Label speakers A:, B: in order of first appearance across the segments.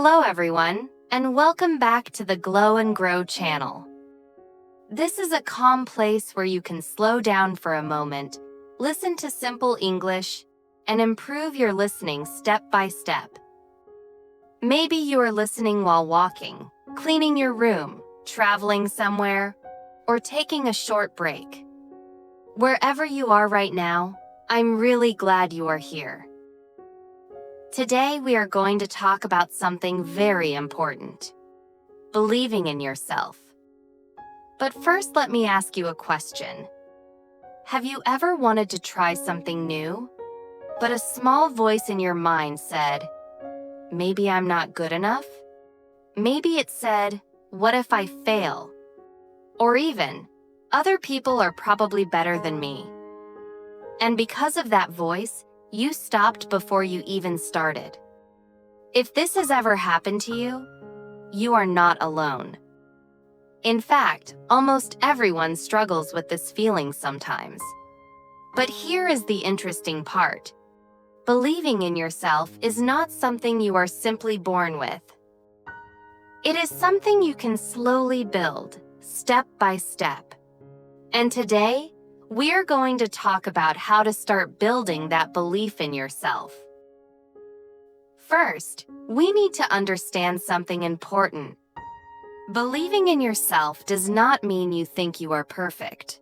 A: Hello everyone, and welcome back to the Glow and Grow channel. This is a calm place where you can slow down for a moment, listen to simple English, and improve your listening step by step. Maybe you are listening while walking, cleaning your room, traveling somewhere, or taking a short break. Wherever you are right now, I'm really glad you are here. Today we are going to talk about something very important: believing in yourself. But first, let me ask you a question. Have you ever wanted to try something new, but a small voice in your mind said, maybe I'm not good enough? Maybe it said, what if I fail? Or even, other people are probably better than me. And because of that voice, you stopped before you even started. If this has ever happened to you, you are not alone. In fact, almost everyone struggles with this feeling sometimes. But here is the interesting part. Believing in yourself is not something you are simply born with. It is something you can slowly build, step by step. And today, we're going to talk about how to start building that belief in yourself. First, we need to understand something important. Believing in yourself does not mean you think you are perfect.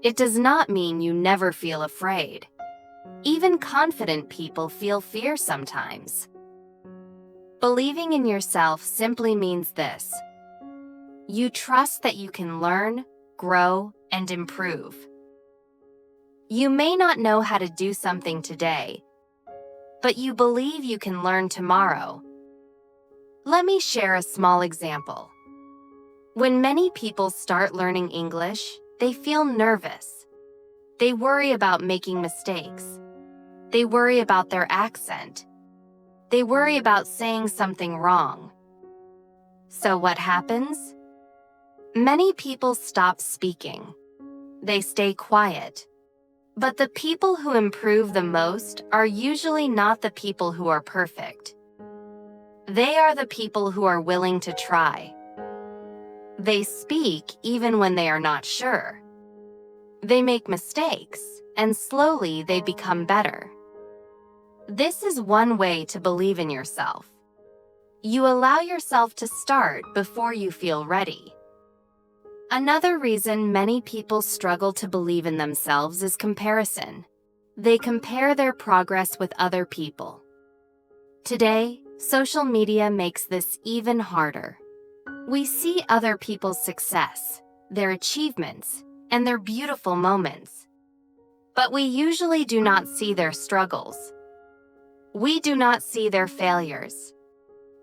A: It does not mean you never feel afraid. Even confident people feel fear sometimes. Believing in yourself simply means this: you trust that you can learn, grow, and improve. You may not know how to do something today, but you believe you can learn tomorrow. Let me share a small example. When many people start learning English, they feel nervous. They worry about making mistakes. They worry about their accent. They worry about saying something wrong. So what happens? Many people stop speaking. They stay quiet. But the people who improve the most are usually not the people who are perfect. They are the people who are willing to try. They speak even when they are not sure. They make mistakes, and slowly they become better. This is one way to believe in yourself. You allow yourself to start before you feel ready. Another reason many people struggle to believe in themselves is comparison. They compare their progress with other people. Today, social media makes this even harder. We see other people's success, their achievements, and their beautiful moments. But we usually do not see their struggles. We do not see their failures.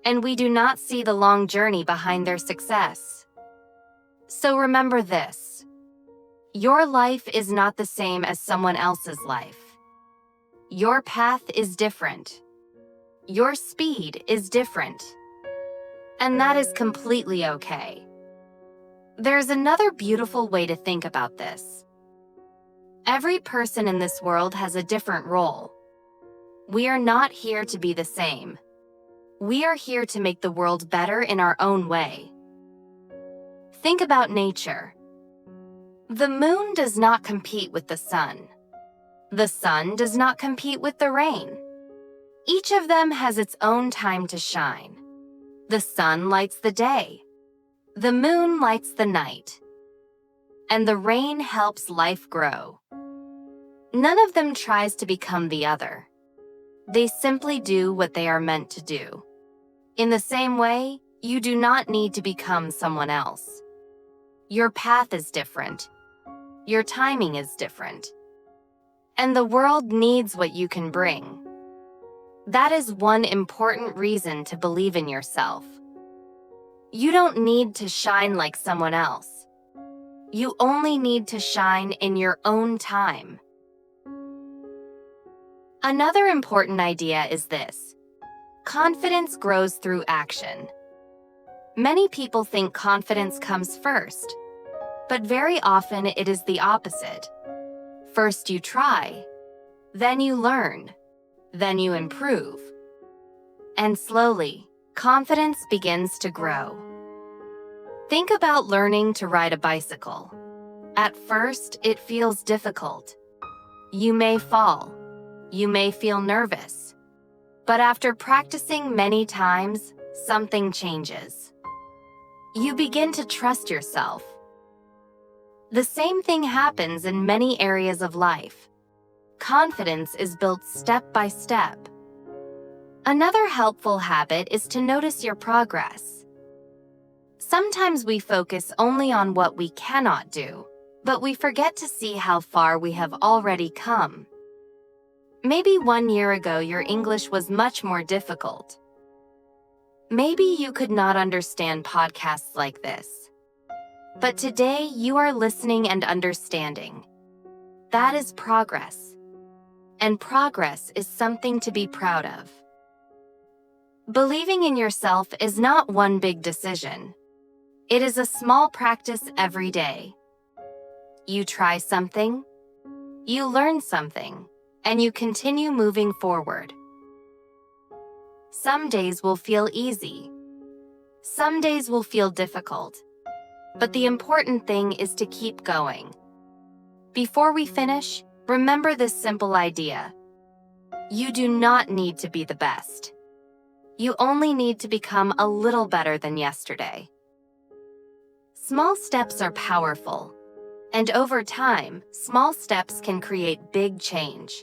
A: And we do not see the long journey behind their success. So remember this: your life is not the same as someone else's life. Your path is different. Your speed is different. And that is completely okay. There's another beautiful way to think about this. Every person in this world has a different role. We are not here to be the same. We are here to make the world better in our own way. Think about nature. The moon does not compete with the sun. The sun does not compete with the rain. Each of them has its own time to shine. The sun lights the day. The moon lights the night. And the rain helps life grow. None of them tries to become the other. They simply do what they are meant to do. In the same way, you do not need to become someone else. Your path is different. Your timing is different. And the world needs what you can bring. That is one important reason to believe in yourself. You don't need to shine like someone else. You only need to shine in your own time. Another important idea is this: confidence grows through action. Many people think confidence comes first, but very often it is the opposite. First you try, then you learn, then you improve. And slowly, confidence begins to grow. Think about learning to ride a bicycle. At first, it feels difficult. You may fall. You may feel nervous. But after practicing many times, something changes. You begin to trust yourself. The same thing happens in many areas of life. Confidence is built step by step. Another helpful habit is to notice your progress. Sometimes we focus only on what we cannot do, but we forget to see how far we have already come. Maybe 1 year ago your English was much more difficult. Maybe you could not understand podcasts like this. But today you are listening and understanding. That is progress. And progress is something to be proud of. Believing in yourself is not one big decision. It is a small practice every day. You try something, you learn something, and you continue moving forward. Some days will feel easy. Some days will feel difficult. But the important thing is to keep going. Before we finish, remember this simple idea. You do not need to be the best. You only need to become a little better than yesterday. Small steps are powerful. And over time, small steps can create big change.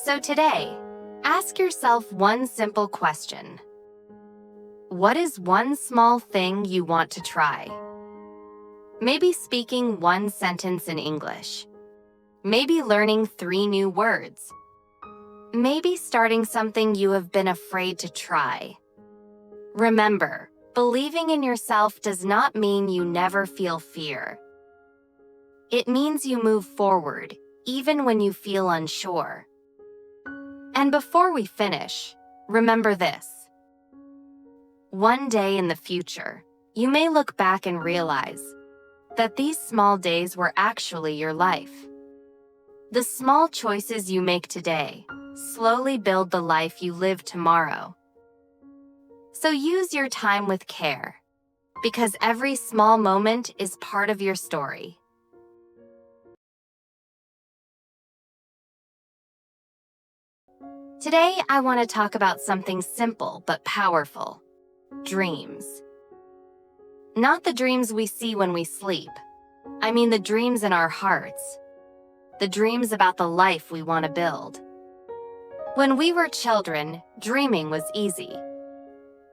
A: So today, ask yourself one simple question. What is one small thing you want to try? Maybe speaking one sentence in English. Maybe learning 3 new words. Maybe starting something you have been afraid to try. Remember, believing in yourself does not mean you never feel fear. It means you move forward, even when you feel unsure. And before we finish, remember this. One day in the future, you may look back and realize that these small days were actually your life. The small choices you make today slowly build the life you live tomorrow. So use your time with care, because every small moment is part of your story. Today, I want to talk about something simple but powerful. Dreams. Not the dreams we see when we sleep. I mean the dreams in our hearts. The dreams about the life we want to build. When we were children, dreaming was easy.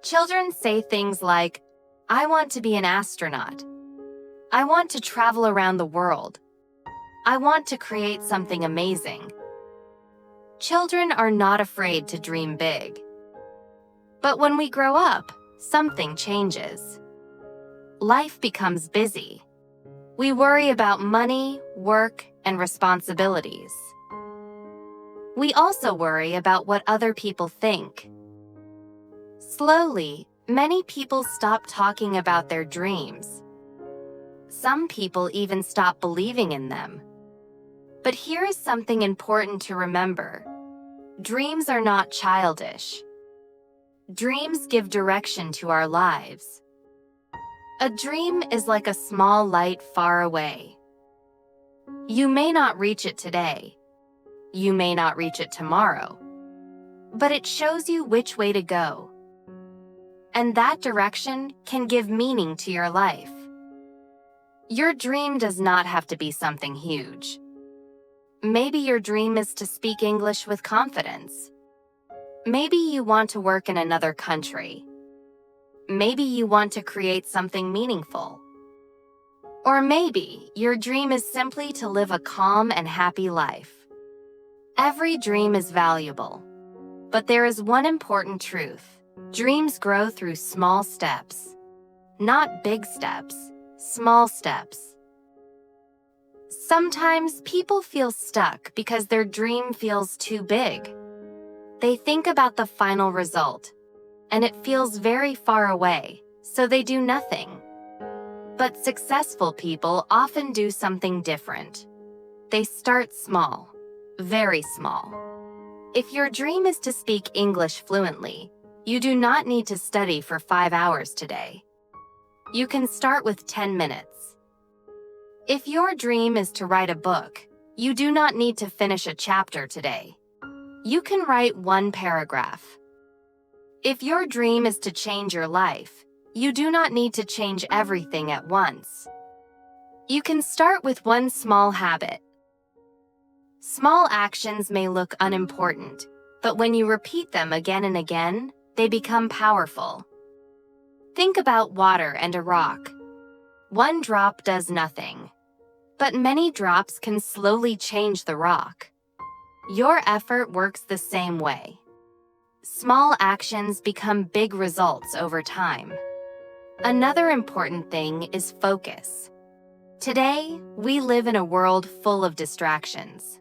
A: Children say things like, I want to be an astronaut. I want to travel around the world. I want to create something amazing. Children are not afraid to dream big. But when we grow up, something changes. Life becomes busy. We worry about money, work, and responsibilities. We also worry about what other people think. Slowly, many people stop talking about their dreams. Some people even stop believing in them. But here is something important to remember. Dreams are not childish. Dreams give direction to our lives. A dream is like a small light far away. You may not reach it today. You may not reach it tomorrow. But it shows you which way to go. And that direction can give meaning to your life. Your dream does not have to be something huge. Maybe your dream is to speak English with confidence. Maybe you want to work in another country. Maybe you want to create something meaningful. Or maybe your dream is simply to live a calm and happy life. Every dream is valuable. But there is one important truth. Dreams grow through small steps. Not big steps, small steps. Sometimes people feel stuck because their dream feels too big. They think about the final result, and it feels very far away, so they do nothing. But successful people often do something different. They start small, very small. If your dream is to speak English fluently, You do not need to study for 5 hours today. You can start with 10 minutes. If your dream is to write a book, you do not need to finish a chapter today. You can write one paragraph. If your dream is to change your life, you do not need to change everything at once. You can start with one small habit. Small actions may look unimportant, but when you repeat them again and again, they become powerful. Think about water and a rock. One drop does nothing, but many drops can slowly change the rock. Your effort works the same way. Small actions become big results over time. Another important thing is focus. Today, we live in a world full of distractions.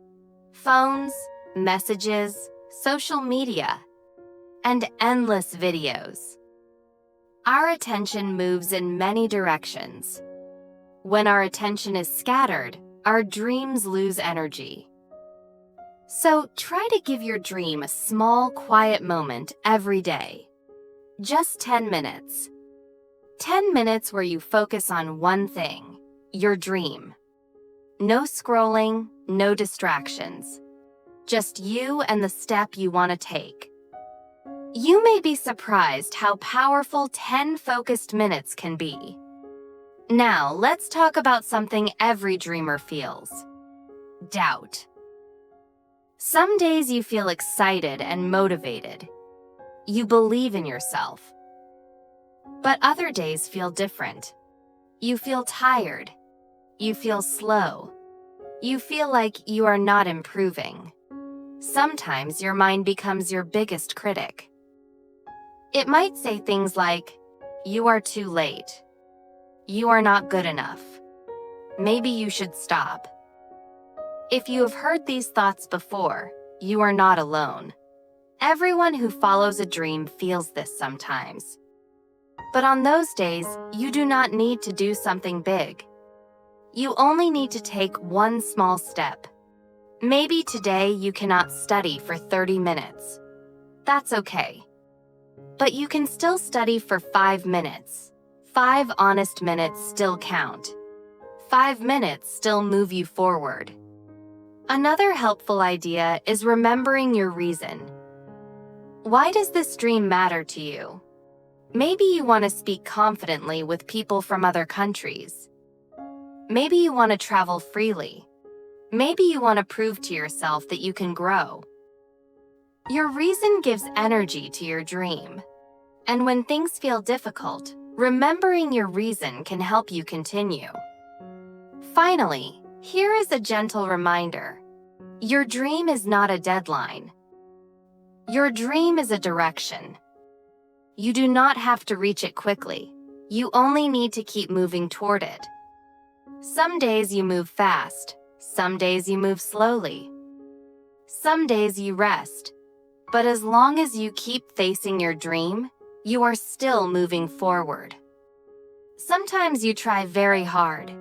A: Phones, messages, social media, and endless videos. Our attention moves in many directions. When our attention is scattered, our dreams lose energy. So try to give your dream a small, quiet moment every day. Just 10 minutes. 10 minutes where you focus on one thing, your dream. No scrolling, no distractions. Just you and the step you want to take. You may be surprised how powerful 10 focused minutes can be. Now, let's talk about something every dreamer feels. Doubt. Some days you feel excited and motivated. You believe in yourself. But other days feel different. You feel tired. You feel slow. You feel like you are not improving. Sometimes your mind becomes your biggest critic. It might say things like, "You are too late. You are not good enough. Maybe you should stop." If you have heard these thoughts before, you are not alone. Everyone who follows a dream feels this sometimes. But on those days, you do not need to do something big. You only need to take one small step. Maybe today you cannot study for 30 minutes. That's okay. But you can still study for 5 minutes. 5 honest minutes still count. 5 minutes still move you forward. Another helpful idea is remembering your reason. Why does this dream matter to you? Maybe you want to speak confidently with people from other countries. Maybe you want to travel freely. Maybe you want to prove to yourself that you can grow. Your reason gives energy to your dream. And when things feel difficult, remembering your reason can help you continue. Finally, here is a gentle reminder. Your dream is not a deadline. Your dream is a direction. You do not have to reach it quickly. You only need to keep moving toward it. Some days you move fast. Some days you move slowly. Some days you rest. But as long as you keep facing your dream, you are still moving forward. Sometimes you try very hard,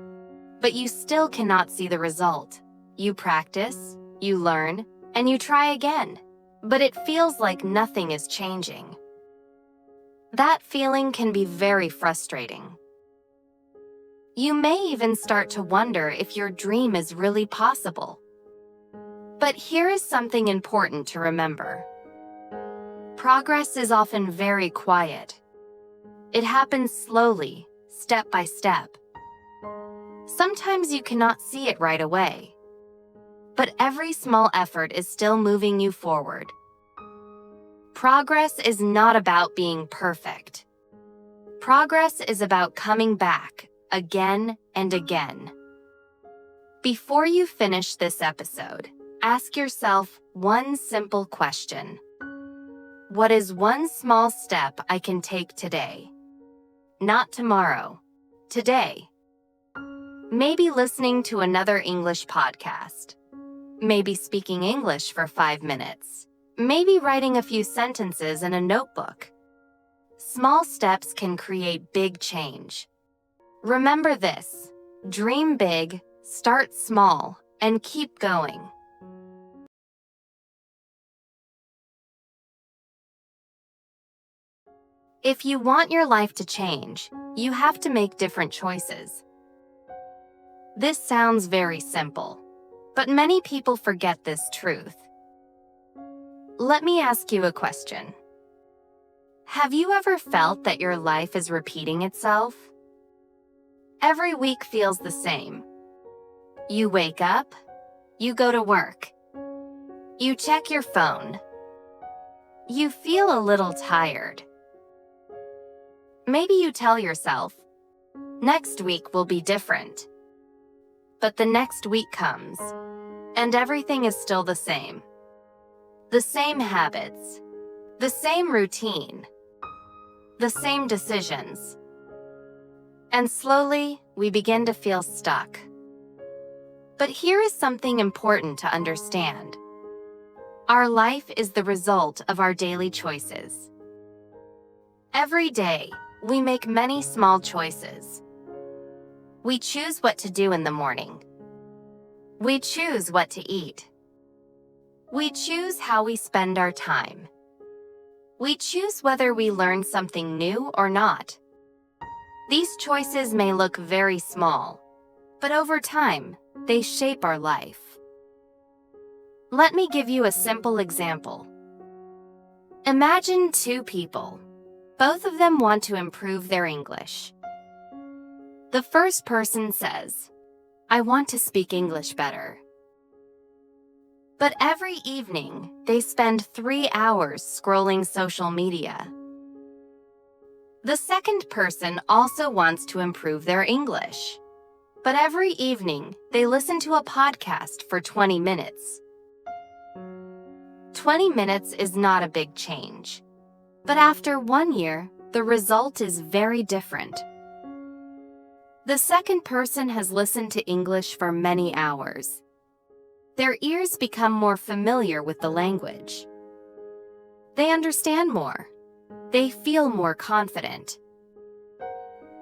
A: but you still cannot see the result. You practice, you learn, and you try again, but it feels like nothing is changing. That feeling can be very frustrating. You may even start to wonder if your dream is really possible. But here is something important to remember. Progress is often very quiet. It happens slowly, step by step. Sometimes you cannot see it right away. But every small effort is still moving you forward. Progress is not about being perfect. Progress is about coming back again and again. Before you finish this episode, ask yourself one simple question. What is one small step I can take today? Not tomorrow, today. Maybe listening to another English podcast. Maybe speaking English for 5 minutes. Maybe writing a few sentences in a notebook. Small steps can create big change. Remember this: dream big, start small, and keep going. If you want your life to change, you have to make different choices. This sounds very simple, but many people forget this truth. Let me ask you a question. Have you ever felt that your life is repeating itself? Every week feels the same. You wake up, you go to work, you check your phone, you feel a little tired. Maybe you tell yourself, next week will be different. But the next week comes, and everything is still the same. The same habits, the same routine, the same decisions. And slowly, we begin to feel stuck. But here is something important to understand. Our life is the result of our daily choices. Every day, we make many small choices. We choose what to do in the morning. We choose what to eat. We choose how we spend our time. We choose whether we learn something new or not. These choices may look very small, but over time, they shape our life. Let me give you a simple example. Imagine two people. Both of them want to improve their English. The first person says, "I want to speak English better." But every evening, they spend 3 hours scrolling social media. The second person also wants to improve their English. But every evening, they listen to a podcast for 20 minutes. 20 minutes is not a big change. But after 1 year, the result is very different. The second person has listened to English for many hours. Their ears become more familiar with the language. They understand more. They feel more confident.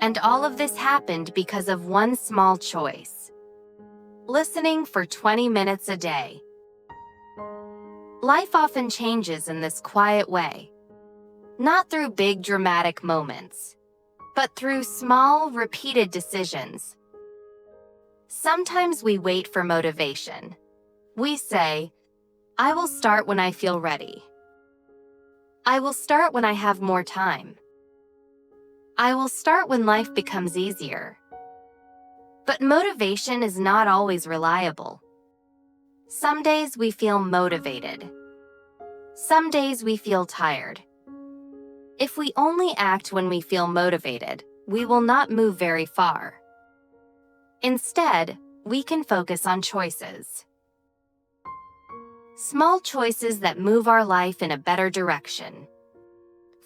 A: And all of this happened because of one small choice: listening for 20 minutes a day. Life often changes in this quiet way. Not through big dramatic moments, but through small, repeated decisions. Sometimes we wait for motivation. We say, "I will start when I feel ready. I will start when I have more time. I will start when life becomes easier." But motivation is not always reliable. Some days we feel motivated. Some days we feel tired. If we only act when we feel motivated, we will not move very far. Instead, we can focus on choices. Small choices that move our life in a better direction.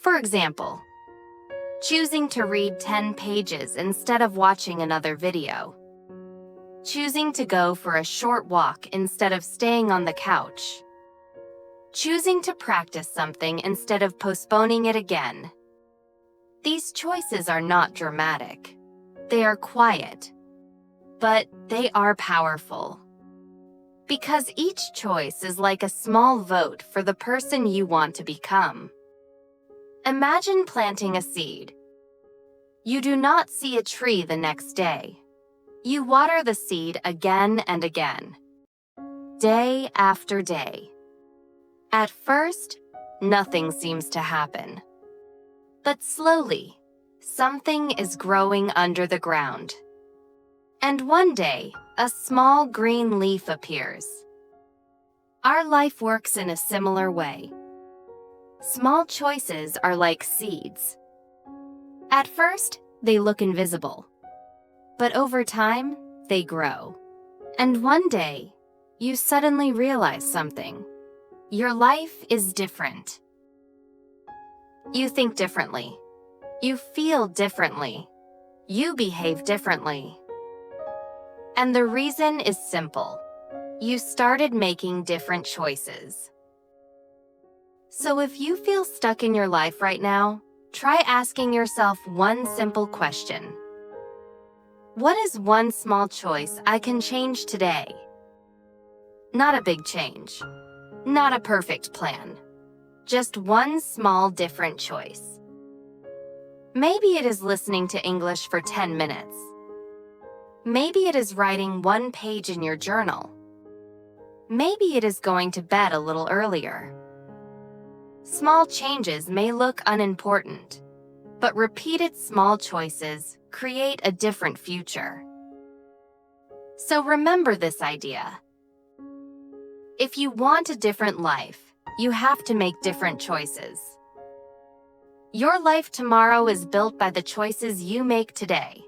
A: For example, choosing to read 10 pages instead of watching another video. Choosing to go for a short walk instead of staying on the couch. Choosing to practice something instead of postponing it again. These choices are not dramatic. They are quiet. But they are powerful. Because each choice is like a small vote for the person you want to become. Imagine planting a seed. You do not see a tree the next day. You water the seed again and again. Day after day. At first, nothing seems to happen. But slowly, something is growing under the ground. And one day, a small green leaf appears. Our life works in a similar way. Small choices are like seeds. At first, they look invisible. But over time, they grow. And one day, you suddenly realize something. Your life is different. You think differently. You feel differently. You behave differently. And the reason is simple. You started making different choices. So if you feel stuck in your life right now, try asking yourself one simple question. What is one small choice I can change today? Not a big change. Not a perfect plan. Just one small different choice. Maybe it is listening to English for 10 minutes. Maybe it is writing one page in your journal. Maybe it is going to bed a little earlier. Small changes may look unimportant, but repeated small choices create a different future. So remember this idea. If you want a different life, you have to make different choices. Your life tomorrow is built by the choices you make today.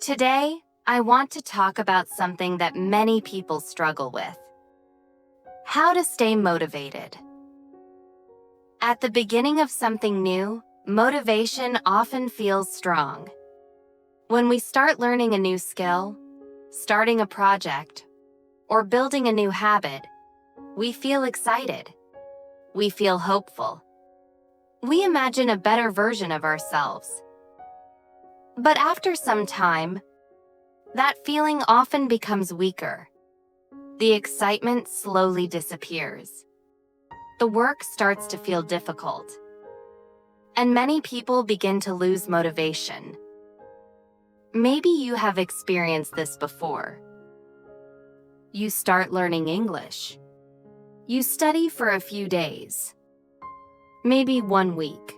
A: Today, I want to talk about something that many people struggle with: how to stay motivated. At the beginning of something new, motivation often feels strong. When we start learning a new skill, starting a project, or building a new habit, we feel excited. We feel hopeful. We imagine a better version of ourselves. But after some time, that feeling often becomes weaker. The excitement slowly disappears. The work starts to feel difficult. And many people begin to lose motivation. Maybe you have experienced this before. You start learning English. You study for a few days, maybe 1 week.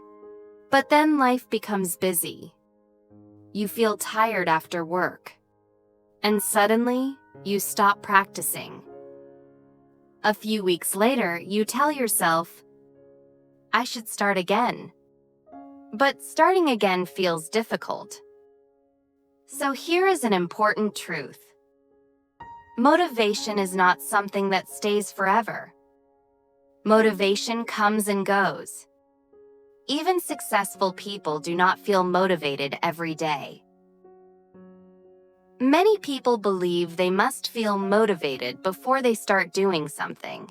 A: But then life becomes busy. You feel tired after work. And suddenly, you stop practicing. A few weeks later, you tell yourself, I should start again. But starting again feels difficult. So here is an important truth. Motivation is not something that stays forever. Motivation comes and goes. Even successful people do not feel motivated every day. Many people believe they must feel motivated before they start doing something.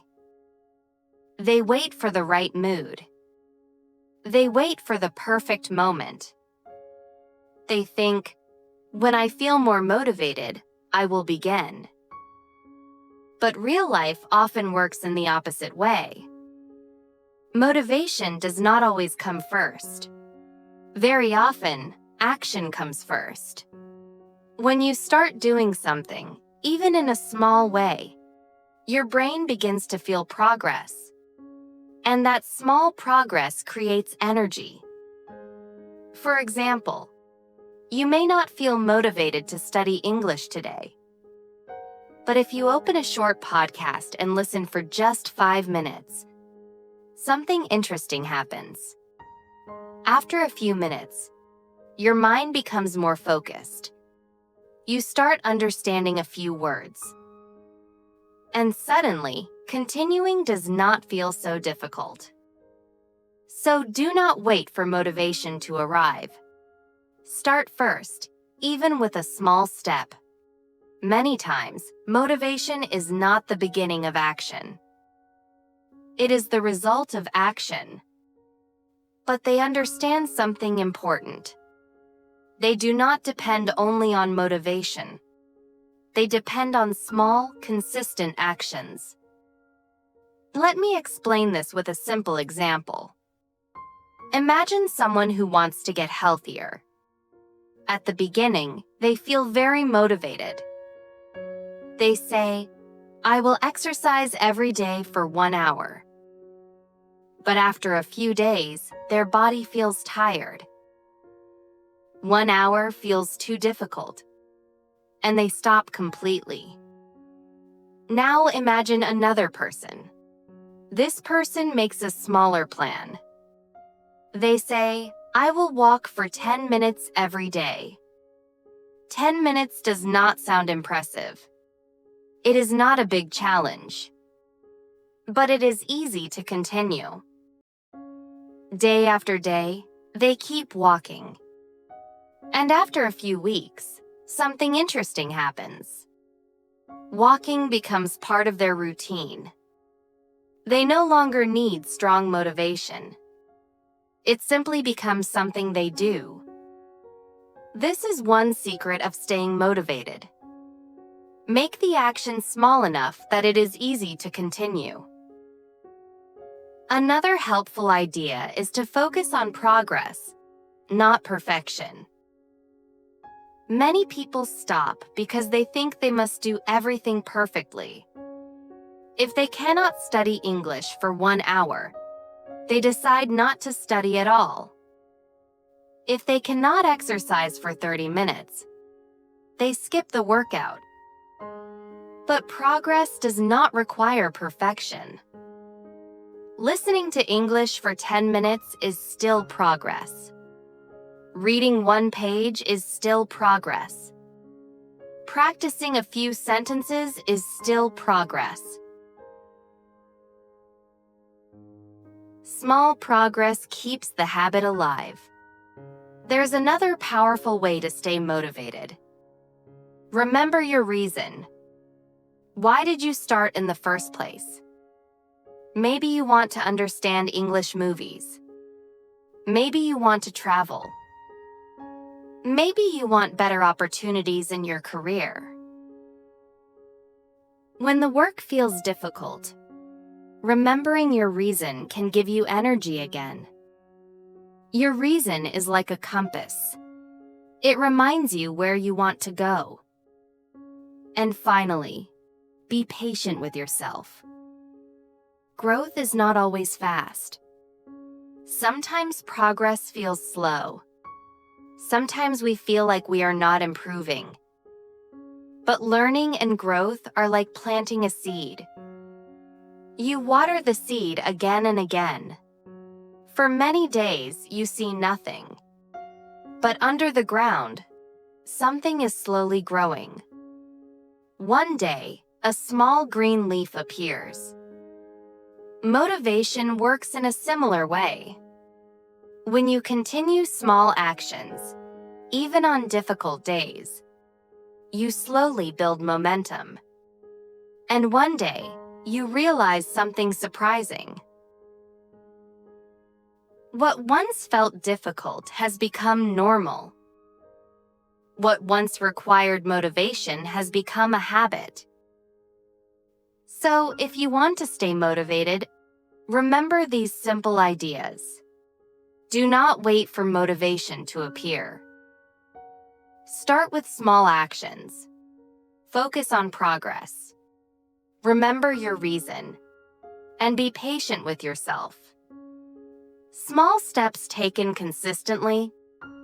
A: They wait for the right mood. They wait for the perfect moment. They think, when I feel more motivated, I will begin. But real life often works in the opposite way. Motivation does not always come first. Very often, action comes first. When you start doing something, even in a small way, your brain begins to feel progress. And that small progress creates energy. For example, you may not feel motivated to study English today. But if you open a short podcast and listen for just 5 minutes, something interesting happens. After a few minutes, your mind becomes more focused. You start understanding a few words. And suddenly, continuing does not feel so difficult. So do not wait for motivation to arrive. Start first, even with a small step. Many times, motivation is not the beginning of action. It is the result of action. But they understand something important. They do not depend only on motivation. They depend on small, consistent actions. Let me explain this with a simple example. Imagine someone who wants to get healthier. At the beginning, they feel very motivated. They say, I will exercise every day for 1 hour. But after a few days, their body feels tired. 1 hour feels too difficult, and they stop completely. Now imagine another person. This person makes a smaller plan. They say, I will walk for 10 minutes every day. 10 minutes does not sound impressive. It is not a big challenge. But it is easy to continue. Day after day, they keep walking. And after a few weeks, something interesting happens. Walking becomes part of their routine. They no longer need strong motivation. It simply becomes something they do. This is one secret of staying motivated. Make the action small enough that it is easy to continue. Another helpful idea is to focus on progress, not perfection. Many people stop because they think they must do everything perfectly. If they cannot study English for 1 hour, they decide not to study at all. If they cannot exercise for 30 minutes, they skip the workout. But progress does not require perfection. Listening to English for 10 minutes is still progress. Reading 1 page is still progress. Practicing a few sentences is still progress. Small progress keeps the habit alive. There's another powerful way to stay motivated. Remember your reason. Why did you start in the first place? Maybe you want to understand English movies. Maybe you want to travel. Maybe you want better opportunities in your career. When the work feels difficult, remembering your reason can give you energy again. Your reason is like a compass. It reminds you where you want to go. And finally, be patient with yourself. Growth is not always fast. Sometimes progress feels slow. Sometimes we feel like we are not improving. But learning and growth are like planting a seed. You water the seed again and again. For many days, you see nothing. But under the ground, something is slowly growing. One day, a small green leaf appears. Motivation works in a similar way. When you continue small actions, even on difficult days, you slowly build momentum. And one day, you realize something surprising. What once felt difficult has become normal. What once required motivation has become a habit. So, if you want to stay motivated, remember these simple ideas. Do not wait for motivation to appear. Start with small actions. Focus on progress. Remember your reason. And be patient with yourself. Small steps taken consistently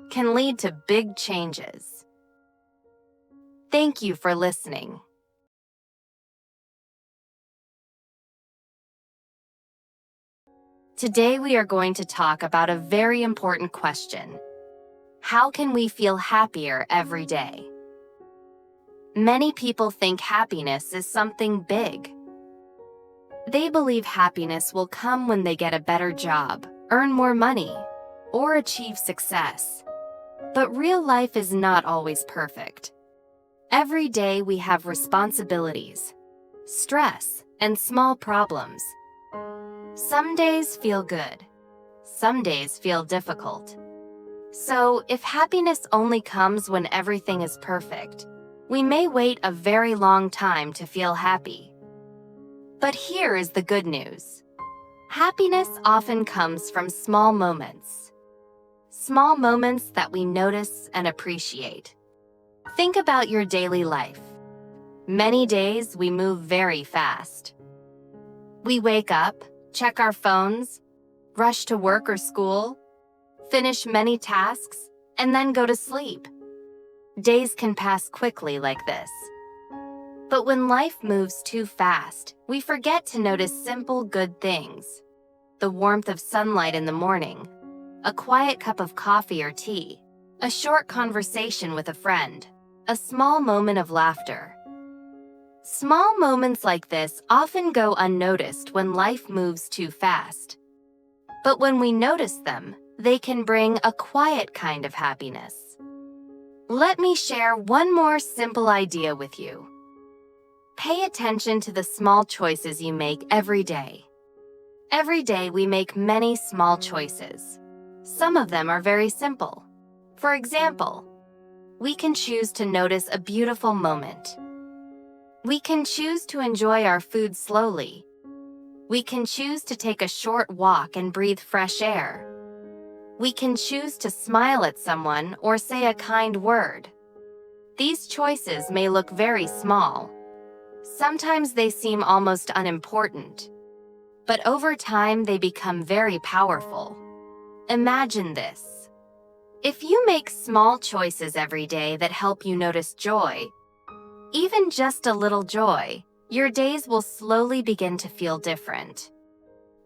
A: can lead to big changes. Thank you for listening. Today we are going to talk about a very important question. How can we feel happier every day? Many people think happiness is something big. They believe happiness will come when they get a better job, earn more money, or achieve success. But real life is not always perfect. Every day we have responsibilities, stress, and small problems. Some days feel good. Some days feel difficult. So, if happiness only comes when everything is perfect, we may wait a very long time to feel happy. But here is the good news. Happiness often comes from small moments. Small moments that we notice and appreciate. Think about your daily life. Many days we move very fast. We wake up, check our phones, rush to work or school, finish many tasks, and then go to sleep. Days can pass quickly like this. But when life moves too fast, we forget to notice simple good things. The warmth of sunlight in the morning, a quiet cup of coffee or tea, a short conversation with a friend, a small moment of laughter. Small moments like this often go unnoticed when life moves too fast. But when we notice them, they can bring a quiet kind of happiness. Let me share one more simple idea with you. Pay attention to the small choices you make every day. Every day we make many small choices. Some of them are very simple. For example, we can choose to notice a beautiful moment. We can choose to enjoy our food slowly. We can choose to take a short walk and breathe fresh air. We can choose to smile at someone or say a kind word. These choices may look very small. Sometimes they seem almost unimportant. But over time, they become very powerful. Imagine this. If you make small choices every day that help you notice joy, even just a little joy, your days will slowly begin to feel different.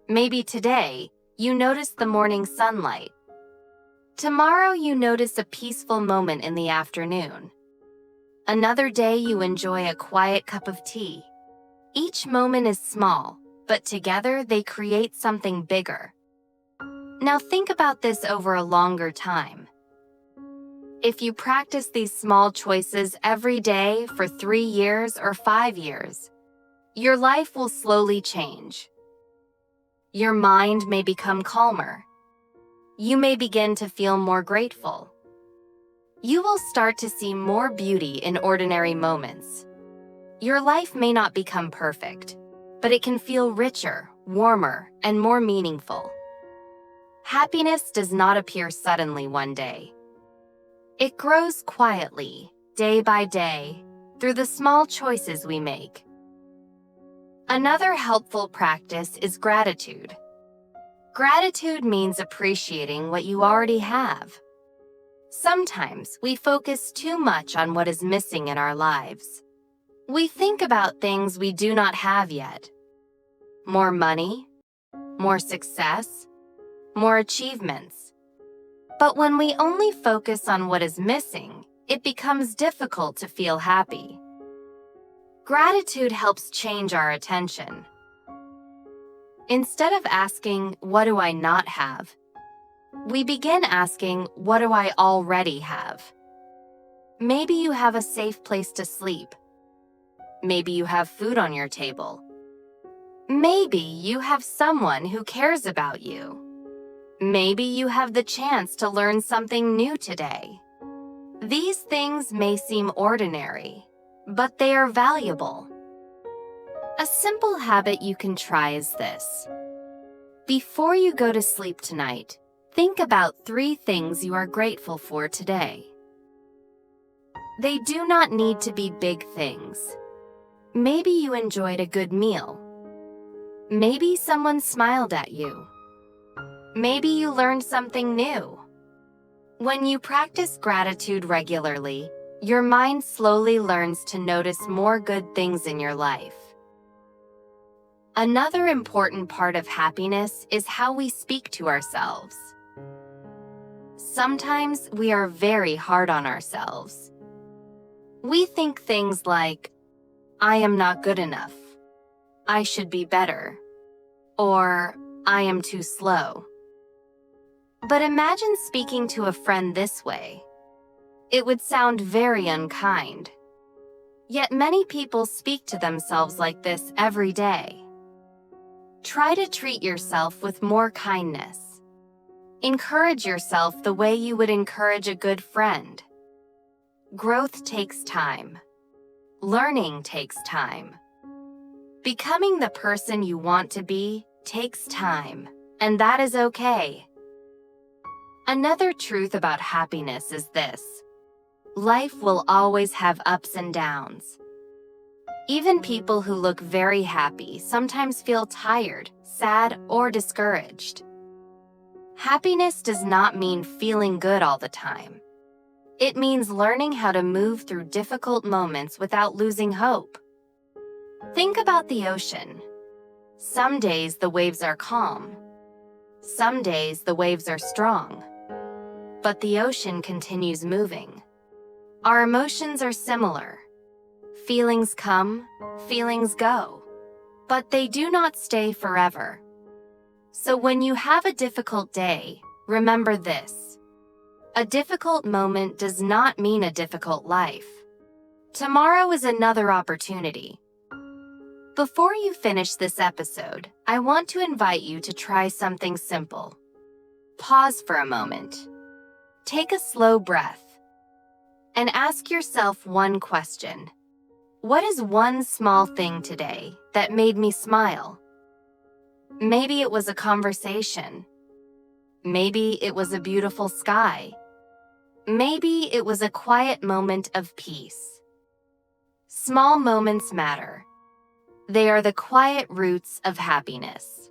A: Maybe today, you notice the morning sunlight. Tomorrow, you notice a peaceful moment in the afternoon. Another day, you enjoy a quiet cup of tea. Each moment is small, but together they create something bigger. Now think about this over a longer time. If you practice these small choices every day for 3 years or 5 years, your life will slowly change. Your mind may become calmer. You may begin to feel more grateful. You will start to see more beauty in ordinary moments. Your life may not become perfect, but it can feel richer, warmer, and more meaningful. Happiness does not appear suddenly one day. It grows quietly, day by day, through the small choices we make. Another helpful practice is gratitude. Gratitude means appreciating what you already have. Sometimes we focus too much on what is missing in our lives. We think about things we do not have yet. More money, more success, more achievements. But when we only focus on what is missing, it becomes difficult to feel happy. Gratitude helps change our attention. Instead of asking, "What do I not have?" we begin asking, "What do I already have?" Maybe you have a safe place to sleep. Maybe you have food on your table. Maybe you have someone who cares about you. Maybe you have the chance to learn something new today. These things may seem ordinary, but they are valuable. A simple habit you can try is this. Before you go to sleep tonight, think about 3 things you are grateful for today. They do not need to be big things. Maybe you enjoyed a good meal. Maybe someone smiled at you. Maybe you learned something new. When you practice gratitude regularly, your mind slowly learns to notice more good things in your life. Another important part of happiness is how we speak to ourselves. Sometimes we are very hard on ourselves. We think things like, "I am not good enough," "I should be better," or "I am too slow." But imagine speaking to a friend this way. It would sound very unkind. Yet many people speak to themselves like this every day. Try to treat yourself with more kindness. Encourage yourself the way you would encourage a good friend. Growth takes time. Learning takes time. Becoming the person you want to be takes time, and that is okay. Another truth about happiness is this. Life will always have ups and downs. Even people who look very happy sometimes feel tired, sad, or discouraged. Happiness does not mean feeling good all the time. It means learning how to move through difficult moments without losing hope. Think about the ocean. Some days the waves are calm. Some days the waves are strong. But the ocean continues moving. Our emotions are similar. Feelings come, feelings go. But they do not stay forever. So when you have a difficult day, remember this. A difficult moment does not mean a difficult life. Tomorrow is another opportunity. Before you finish this episode, I want to invite you to try something simple. Pause for a moment. Take a slow breath. And ask yourself one question. What is one small thing today that made me smile? Maybe it was a conversation. Maybe it was a beautiful sky. Maybe it was a quiet moment of peace. Small moments matter. They are the quiet roots of happiness.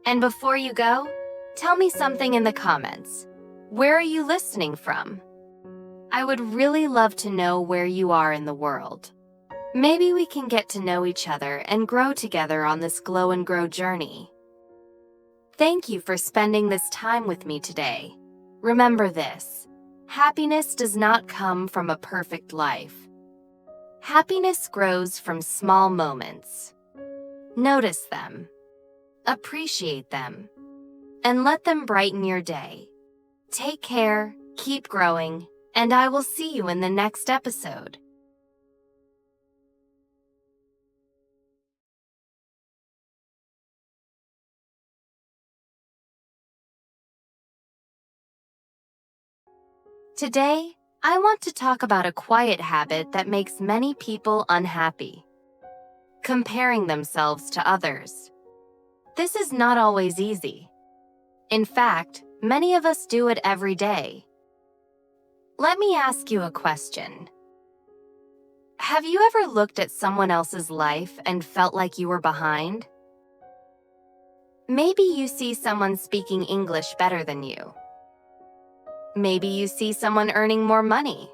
A: And before you go, tell me something in the comments. Where are you listening from? I would really love to know where you are in the world. Maybe we can get to know each other and grow together on this Glow and Grow journey. Thank you for spending this time with me today. Remember this: happiness does not come from a perfect life. Happiness grows from small moments. Notice them, appreciate them, and let them brighten your day. Take care, keep growing, and I will see you in the next episode. Today, I want to talk about a quiet habit that makes many people unhappy: comparing themselves to others. This is not always easy. In fact, many of us do it every day. Let me ask you a question. Have you ever looked at someone else's life and felt like you were behind? Maybe you see someone speaking English better than you. Maybe you see someone earning more money.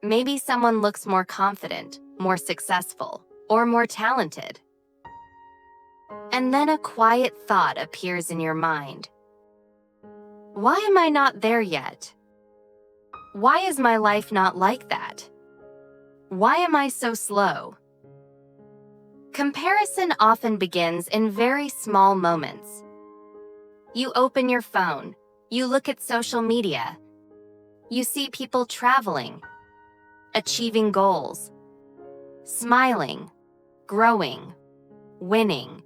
A: Maybe someone looks more confident, more successful, or more talented. And then a quiet thought appears in your mind. Why am I not there yet? Why is my life not like that? Why am I so slow? Comparison often begins in very small moments. You open your phone. You look at social media. You see people traveling, achieving goals, smiling, growing, winning.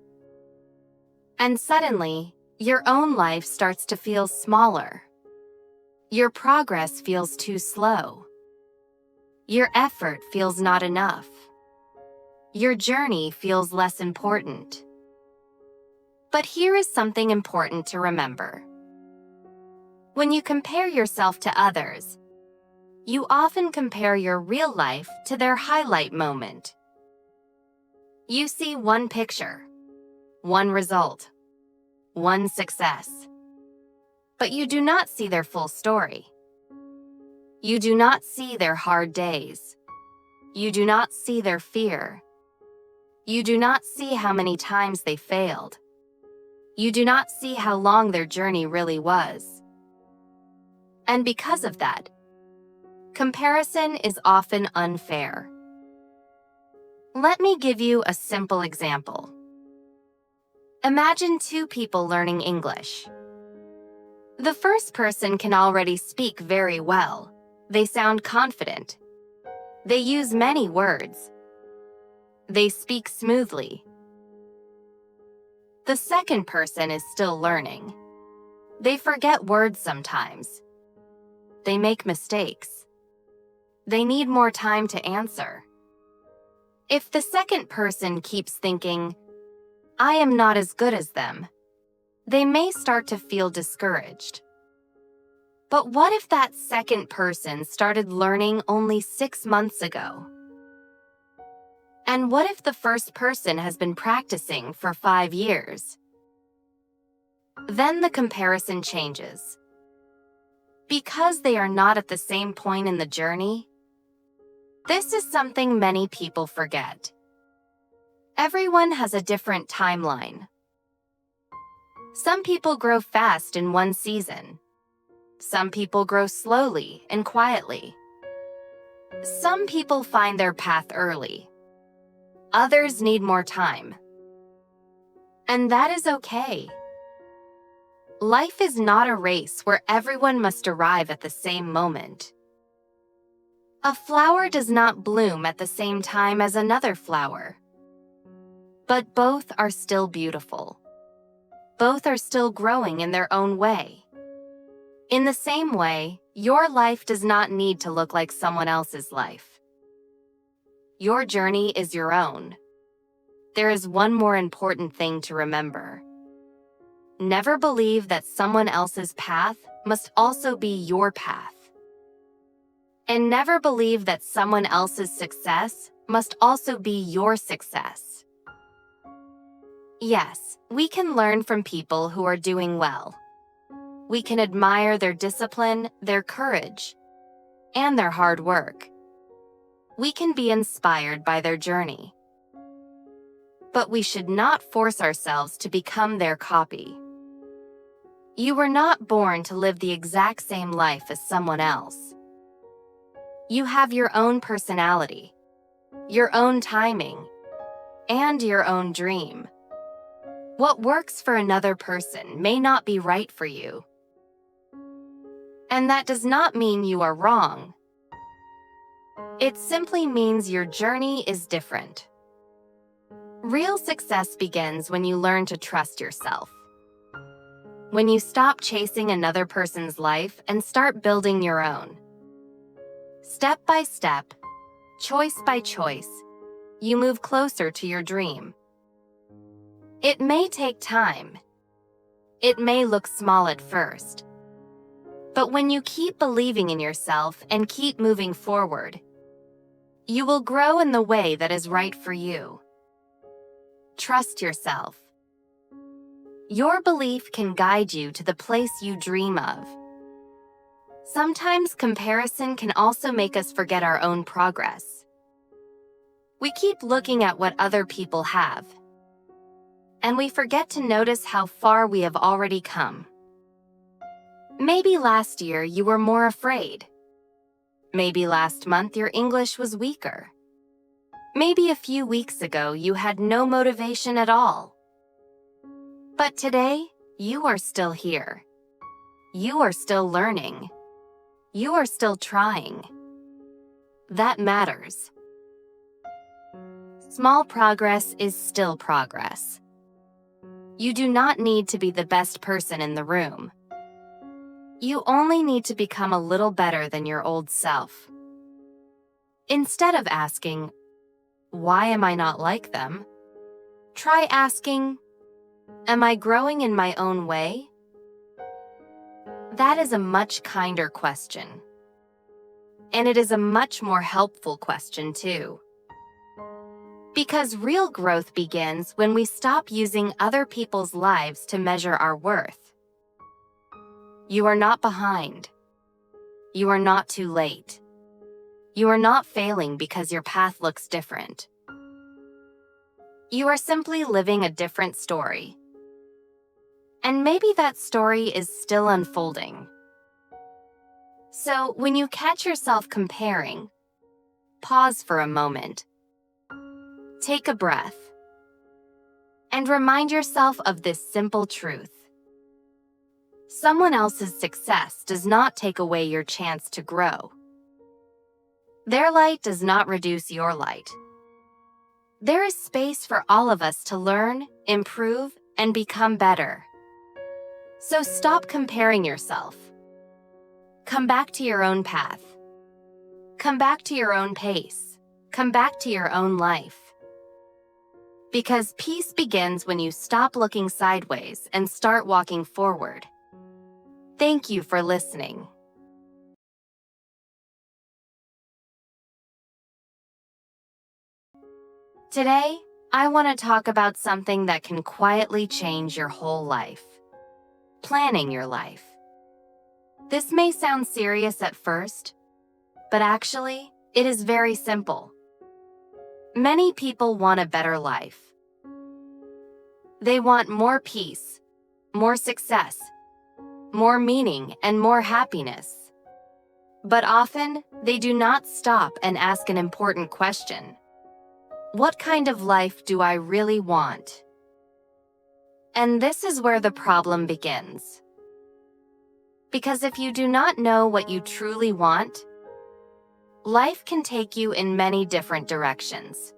A: And suddenly, your own life starts to feel smaller. Your progress feels too slow. Your effort feels not enough. Your journey feels less important. But here is something important to remember. When you compare yourself to others, you often compare your real life to their highlight moment. You see one picture, one result, one success, but you do not see their full story. You do not see their hard days. You do not see their fear. You do not see how many times they failed. You do not see how long their journey really was. And because of that, comparison is often unfair. Let me give you a simple example. Imagine two people learning English. The first person can already speak very well. They sound confident. They use many words. They speak smoothly. The second person is still learning. They forget words sometimes. They make mistakes. They need more time to answer. If the second person keeps thinking, "I am not as good as them," they may start to feel discouraged. But what if that second person started learning only 6 months ago? And what if the first person has been practicing for 5 years? Then the comparison changes. Because they are not at the same point in the journey, this is something many people forget. Everyone has a different timeline. Some people grow fast in one season. Some people grow slowly and quietly. Some people find their path early. Others need more time. And that is okay. Life is not a race where everyone must arrive at the same moment. A flower does not bloom at the same time as another flower. But both are still beautiful. Both are still growing in their own way. In the same way, your life does not need to look like someone else's life. Your journey is your own. there is one more important thing to remember. Never believe that someone else's path must also be your path. And never believe that someone else's success must also be your success. Yes, we can learn from people who are doing well. We can admire their discipline, their courage, and their hard work. We can be inspired by their journey. But we should not force ourselves to become their copy. You were not born to live the exact same life as someone else. You have your own personality, your own timing, and your own dream. What works for another person may not be right for you. And that does not mean you are wrong. It simply means your journey is different. Real success begins when you learn to trust yourself. When you stop chasing another person's life and start building your own. Step by step, choice by choice, you move closer to your dream. It may take time. It may look small at first. But when you keep believing in yourself and keep moving forward, you will grow in the way that is right for you. Trust yourself. Your belief can guide you to the place you dream of. Sometimes comparison can also make us forget our own progress. We keep looking at what other people have, and we forget to notice how far we have already come. Maybe last year you were more afraid. Maybe last month your English was weaker. Maybe a few weeks ago you had no motivation at all. But today, you are still here. You are still learning. You are still trying. That matters. Small progress is still progress. You do not need to be the best person in the room. You only need to become a little better than your old self. Instead of asking, "Why am I not like them?" try asking, "Am I growing in my own way?" That is a much kinder question. And it is a much more helpful question too. Because real growth begins when we stop using other people's lives to measure our worth. You are not behind. You are not too late. You are not failing because your path looks different. You are simply living a different story. And maybe that story is still unfolding. So when you catch yourself comparing, pause for a moment. Take a breath. And remind yourself of this simple truth. Someone else's success does not take away your chance to grow. Their light does not reduce your light. There is space for all of us to learn, improve, and become better. So stop comparing yourself. Come back to your own path. Come back to your own pace. Come back to your own life. Because peace begins when you stop looking sideways and start walking forward. Thank you for listening. Today, I want to talk about something that can quietly change your whole life. Planning your life. This may sound serious at first, but actually, it is very simple. Many people want a better life. They want more peace, more success, more meaning, and more happiness. But often, they do not stop and ask an important question. What kind of life do I really want? And this is where the problem begins. Because if you do not know what you truly want, life can take you in many different directions.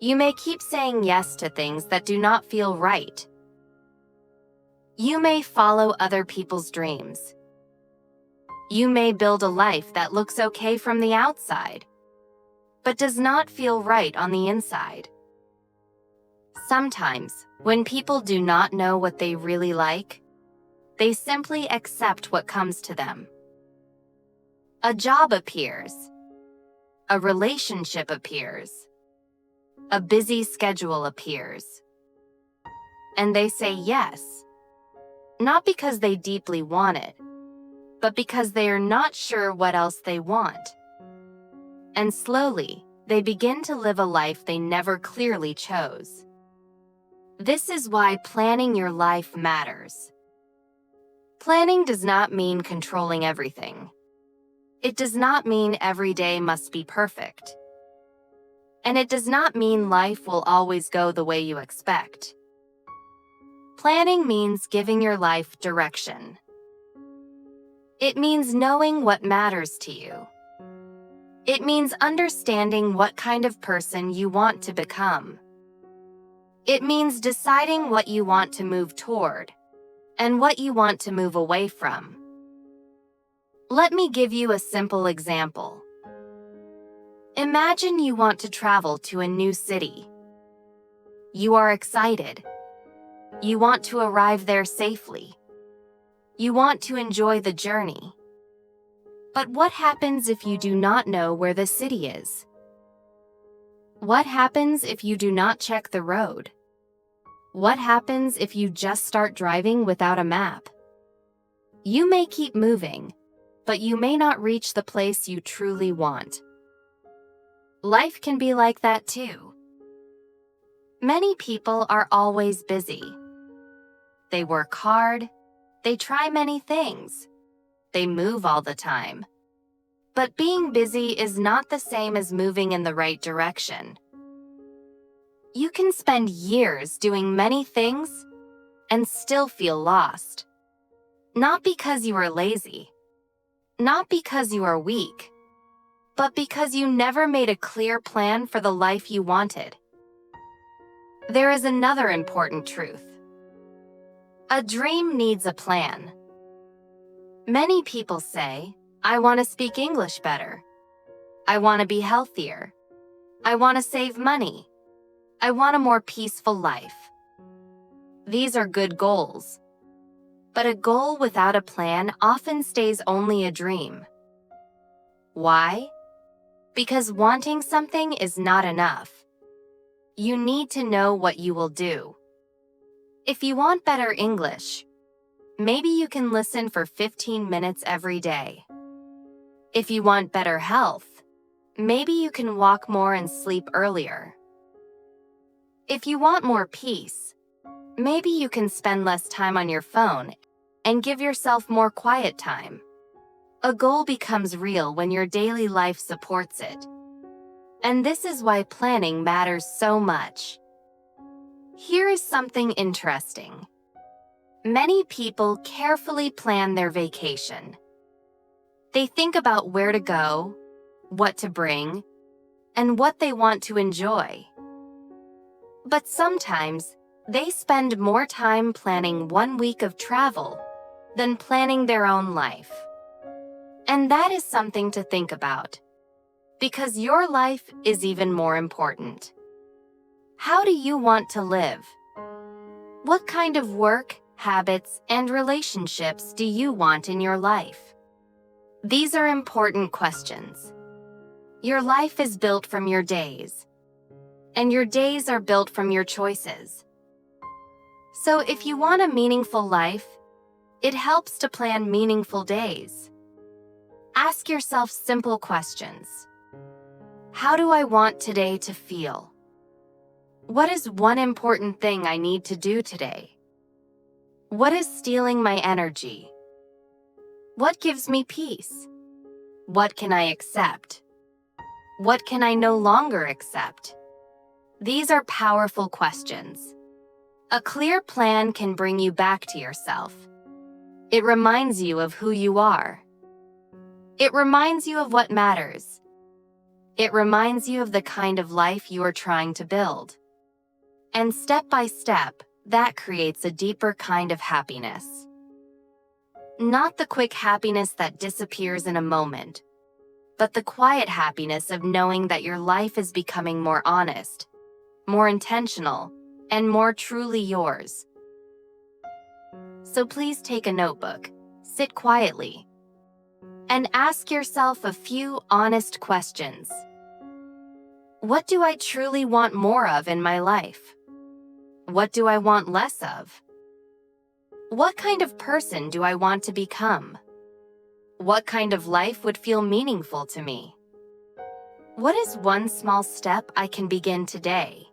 A: You may keep saying yes to things that do not feel right. You may follow other people's dreams. You may build a life that looks okay from the outside, but does not feel right on the inside. Sometimes, when people do not know what they really like, they simply accept what comes to them. A job appears. A relationship appears. A busy schedule appears. And they say yes, not because they deeply want it, but because they are not sure what else they want. And slowly, they begin to live a life they never clearly chose. This is why planning your life matters. Planning does not mean controlling everything. It does not mean every day must be perfect. And it does not mean life will always go the way you expect. Planning means giving your life direction. It means knowing what matters to you. It means understanding what kind of person you want to become. It means deciding what you want to move toward and what you want to move away from. Let me give you a simple example. Imagine you want to travel to a new city. You are excited. You want to arrive there safely. You want to enjoy the journey. But what happens if you do not know where the city is? What happens if you do not check the road? What happens if you just start driving without a map? You may keep moving, but you may not reach the place you truly want. Life can be like that too. Many people are always busy. They work hard. They try many things. They move all the time. But being busy is not the same as moving in the right direction. You can spend years doing many things and still feel lost. Not because you are lazy, not because you are weak, but because you never made a clear plan for the life you wanted. There is another important truth. A dream needs a plan. Many people say, I want to speak English better. I want to be healthier. I want to save money. I want a more peaceful life. These are good goals. But a goal without a plan often stays only a dream. Why? Because wanting something is not enough. You need to know what you will do. If you want better English, maybe you can listen for 15 minutes every day. If you want better health, maybe you can walk more and sleep earlier. If you want more peace, maybe you can spend less time on your phone and give yourself more quiet time. A goal becomes real when your daily life supports it. And this is why planning matters so much. Here is something interesting. Many people carefully plan their vacation. They think about where to go, what to bring, and what they want to enjoy. But sometimes, they spend more time planning 1 week of travel than planning their own life. And that is something to think about, because your life is even more important. How do you want to live? What kind of work, habits, and relationships do you want in your life? These are important questions. Your life is built from your days, and your days are built from your choices. So if you want a meaningful life, it helps to plan meaningful days. Ask yourself simple questions. How do I want today to feel? What is one important thing I need to do today? What is stealing my energy? What gives me peace? What can I accept? What can I no longer accept? These are powerful questions. A clear plan can bring you back to yourself. It reminds you of who you are. It reminds you of what matters. It reminds you of the kind of life you are trying to build. And step by step, that creates a deeper kind of happiness. Not the quick happiness that disappears in a moment, but the quiet happiness of knowing that your life is becoming more honest, more intentional, and more truly yours. So please take a notebook, sit quietly, and ask yourself a few honest questions. What do I truly want more of in my life? What do I want less of? What kind of person do I want to become? What kind of life would feel meaningful to me? What is one small step I can begin today?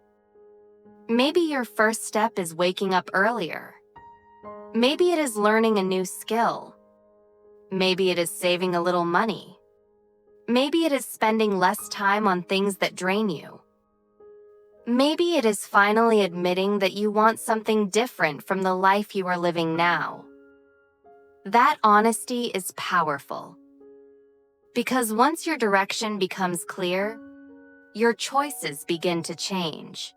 A: Maybe your first step is waking up earlier. Maybe it is learning a new skill. Maybe it is saving a little money. Maybe it is spending less time on things that drain you. Maybe it is finally admitting that you want something different from the life you are living now. That honesty is powerful. Because once your direction becomes clear, your choices begin to change.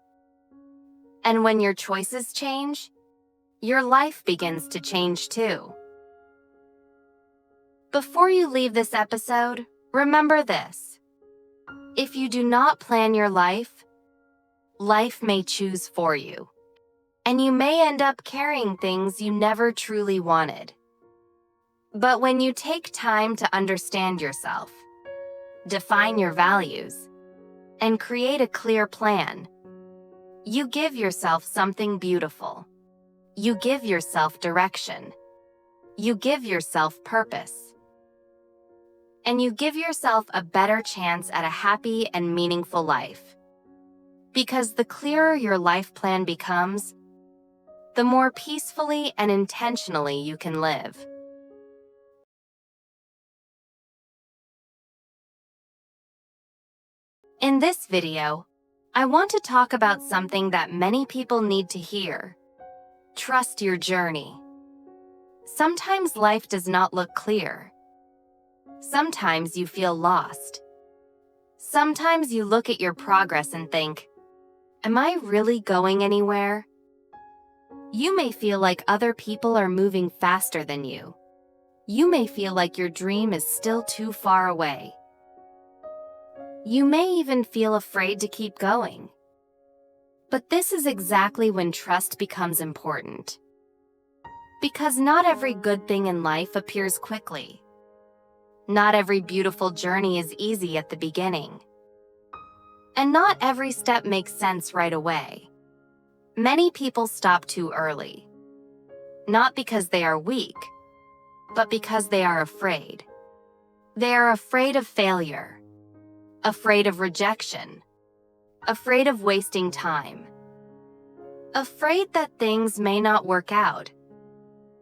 A: And when your choices change, your life begins to change too. Before you leave this episode, remember this. If you do not plan your life, life may choose for you, and you may end up carrying things you never truly wanted. But when you take time to understand yourself, define your values, and create a clear plan, you give yourself something beautiful. You give yourself direction. You give yourself purpose. And you give yourself a better chance at a happy and meaningful life. Because the clearer your life plan becomes, the more peacefully and intentionally you can live. In this video, I want to talk about something that many people need to hear. Trust your journey. Sometimes life does not look clear. Sometimes you feel lost. Sometimes you look at your progress and think, am I really going anywhere? You may feel like other people are moving faster than you. You may feel like your dream is still too far away. You may even feel afraid to keep going. But this is exactly when trust becomes important. Because not every good thing in life appears quickly. Not every beautiful journey is easy at the beginning. And not every step makes sense right away. Many people stop too early. Not because they are weak, but because they are afraid. They are afraid of failure, afraid of rejection, afraid of wasting time, afraid that things may not work out.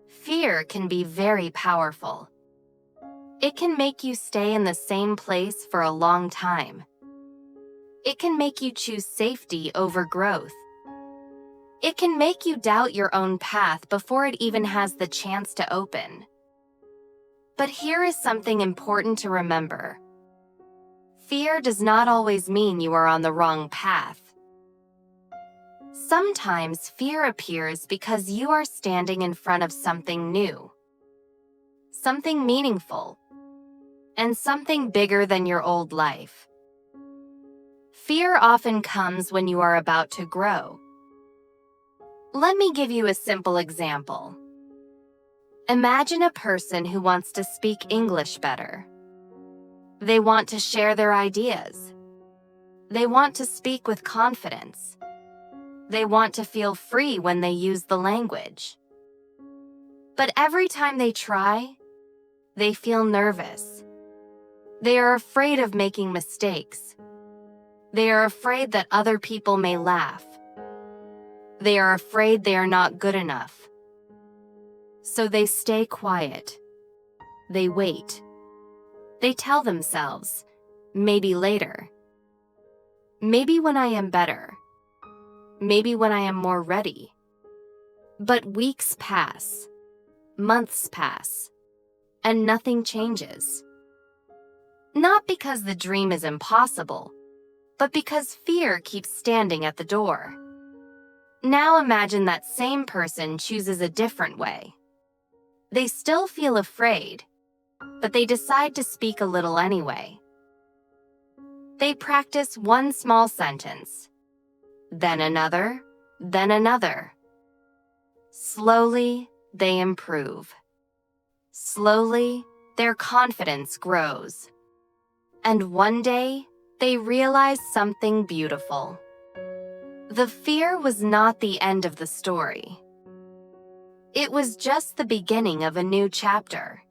A: Fear can be very powerful. It can make you stay in the same place for a long time. It can make you choose safety over growth. It can make you doubt your own path before it even has the chance to open. But here is something important to remember. Fear does not always mean you are on the wrong path. Sometimes fear appears because you are standing in front of something new, something meaningful, and something bigger than your old life. Fear often comes when you are about to grow. Let me give you a simple example. Imagine a person who wants to speak English better. They want to share their ideas. They want to speak with confidence. They want to feel free when they use the language. But every time they try, they feel nervous. They are afraid of making mistakes. They are afraid that other people may laugh. They are afraid they are not good enough. So they stay quiet. They wait. They tell themselves, maybe later. Maybe when I am better. Maybe when I am more ready. But weeks pass. Months pass. And nothing changes. Not because the dream is impossible, but because fear keeps standing at the door. Now imagine that same person chooses a different way. They still feel afraid, but they decide to speak a little anyway. They practice one small sentence, then another, then another. Slowly, they improve. Slowly, their confidence grows. And one day, they realize something beautiful. The fear was not the end of the story. It was just the beginning of a new chapter.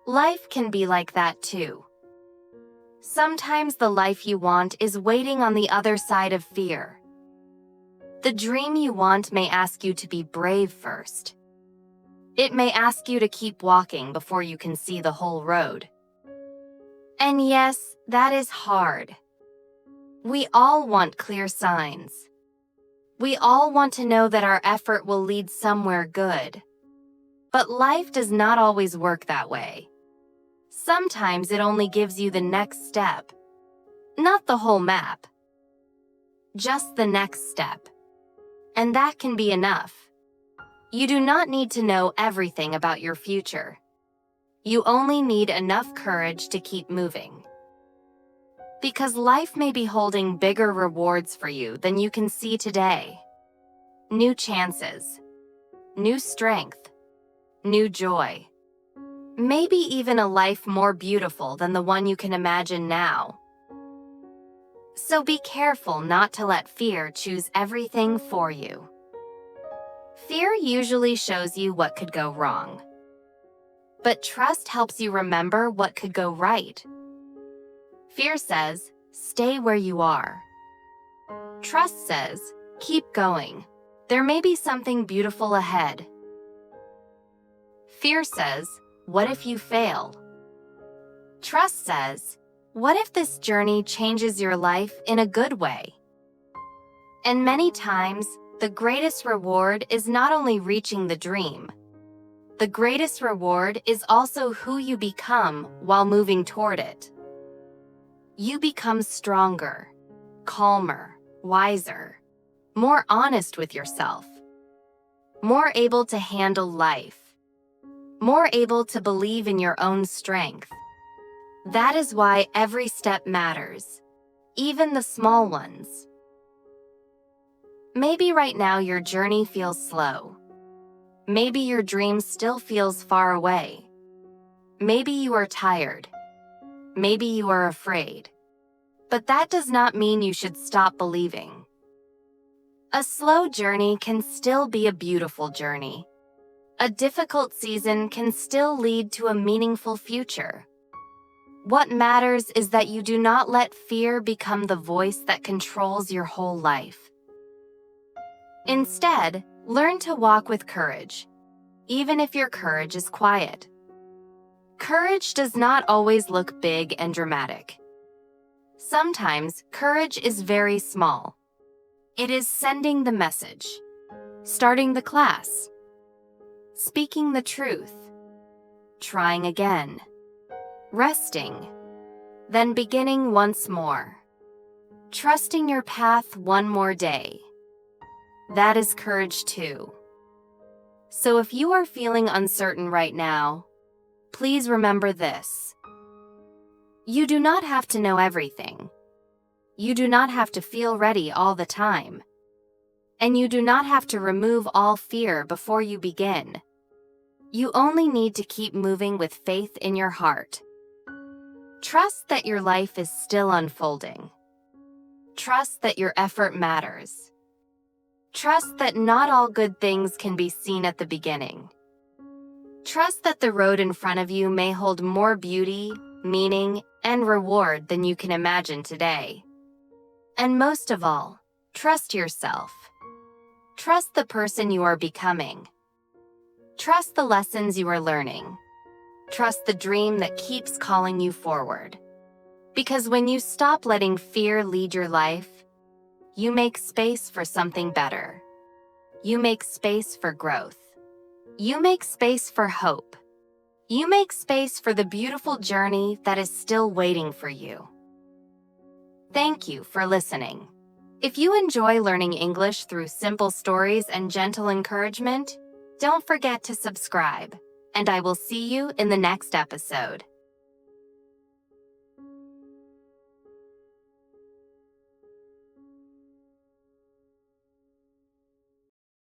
A: Life can be like that too. Sometimes the life you want is waiting on the other side of fear. The dream you want may ask you to be brave first. It may ask you to keep walking before you can see the whole road. And yes, that is hard. We all want clear signs. We all want to know that our effort will lead somewhere good. But life does not always work that way. Sometimes it only gives you the next step. Not the whole map. Just the next step. And that can be enough. You do not need to know everything about your future. You only need enough courage to keep moving. Because life may be holding bigger rewards for you than you can see today. New chances, new strength, new joy. Maybe even a life more beautiful than the one you can imagine now. So be careful not to let fear choose everything for you. Fear usually shows you what could go wrong. But trust helps you remember what could go right. Fear says, stay where you are. Trust says, keep going. There may be something beautiful ahead. Fear says, what if you fail? Trust says, what if this journey changes your life in a good way? And many times, the greatest reward is not only reaching the dream. The greatest reward is also who you become while moving toward it. You become stronger, calmer, wiser, more honest with yourself, more able to handle life, more able to believe in your own strength. That is why every step matters, even the small ones. Maybe right now your journey feels slow. Maybe your dream still feels far away. Maybe you are tired. Maybe you are afraid. But that does not mean you should stop believing. A slow journey can still be a beautiful journey. A difficult season can still lead to a meaningful future. What matters is that you do not let fear become the voice that controls your whole life. Instead, learn to walk with courage, even if your courage is quiet. Courage does not always look big and dramatic. Sometimes, courage is very small. It is sending the message, starting the class, speaking the truth, trying again, resting, then beginning once more, trusting your path one more day. That is courage too. So if you are feeling uncertain right now, please remember this. You do not have to know everything. You do not have to feel ready all the time. And you do not have to remove all fear before you begin. You only need to keep moving with faith in your heart. Trust that your life is still unfolding. Trust that your effort matters. Trust that not all good things can be seen at the beginning. Trust that the road in front of you may hold more beauty, meaning, and reward than you can imagine today. And most of all, trust yourself. Trust the person you are becoming. Trust the lessons you are learning. Trust the dream that keeps calling you forward. Because when you stop letting fear lead your life, you make space for something better. You make space for growth. You make space for hope. You make space for the beautiful journey that is still waiting for you. Thank you for listening. If you enjoy learning English through simple stories and gentle encouragement, don't forget to subscribe, and I will see you in the next episode.